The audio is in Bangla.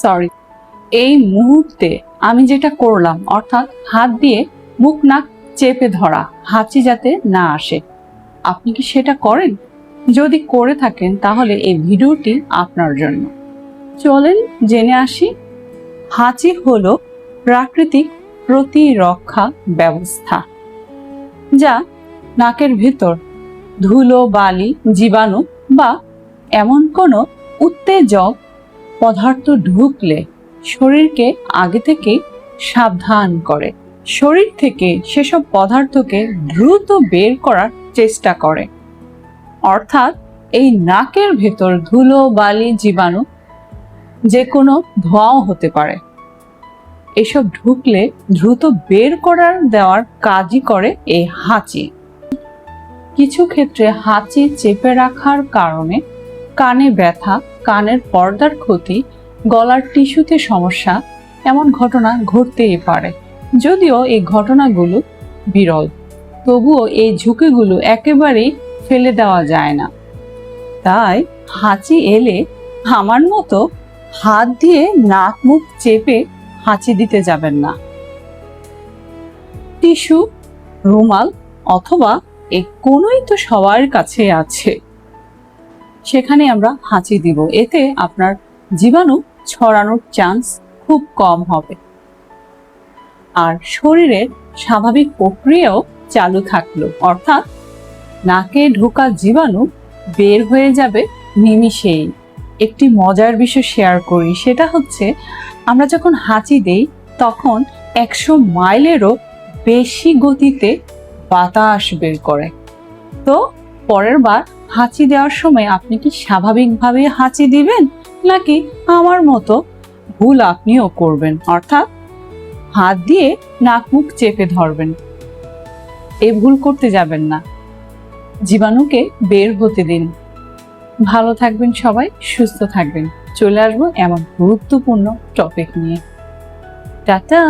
সরি, এই মুহূর্তে আমি যেটা করলাম অর্থাৎ হাত দিয়ে মুখ নাক চেপে ধরা, হাঁচি যাতে না আসে, আপনি কি সেটা করেন? যদি করে থাকেন তাহলে এই ভিডিওটি আপনার জন্য। চলেন জেনে আসি। হাঁচি হলো প্রাকৃতিক প্রতিরক্ষা ব্যবস্থা, যা নাকের ভেতর ধুলো, বালি, জীবাণু বা এমন কোনো উত্তেজক পদার্থ ঢুকলে শরীরকে আগে থেকে সাবধান করে, শরীর থেকে সেসব পদার্থকে দ্রুত বের করার চেষ্টা করে। অর্থাৎ এই নাকের ভেতর ধুলো, বালি, জীবাণু, যে কোনো ধোঁয়াও হতে পারে, এসব ঢুকলে দ্রুত বের করার দেওয়ার কাজই করে এই হাঁচি। কিছু ক্ষেত্রে হাঁচি চেপে রাখার কারণে কানে ব্যথা, কানের পর্দার ক্ষতি, গলার টিস্যুতে সমস্যা, এমন ঘটনা ঘটতেই পারে। যদিও এই ঘটনাগুলো বিরল, তবুও এই ঝুঁকিগুলো একেবারেই ফেলে দেওয়া যায় না। তাই হাঁচি এলে আমার মতো হাত দিয়ে নাক মুখ চেপে হাঁচি দিতে যাবেন না। টিস্যু, রুমাল অথবা এই কোনোই তো সবার কাছে আছে, সেখানে আমরা হাঁচি দিব। এতে আপনার জীবাণু ছড়ানোর চান্স খুব কম হবে, আর শরীরের স্বাভাবিক প্রক্রিয়াও চালু থাকলো, অর্থাৎ নাকে ঢোকা জীবাণু বের হয়ে যাবে নিমিষেই। একটি মজার বিষয় শেয়ার করি, সেটা হচ্ছে আমরা যখন হাঁচি দেই তখন 100 মাইলেরও বেশি গতিতে বাতাস বের করে। তো পরের বার হাঁচি দেওয়ার সময় আপনি কি স্বাভাবিকভাবে হাঁচি দিবেন, নাকি আমার মতো ভুল আপনিও করবেন, অর্থাৎ হাত দিয়ে নাক মুখ চেপে ধরবেন? এই ভুল করতে যাবেন না, জীবাণুকে বের হতে দিন। ভালো থাকবেন সবাই, সুস্থ থাকবেন। চলে আসবো এমন গুরুত্বপূর্ণ টপিক নিয়ে। টাটা।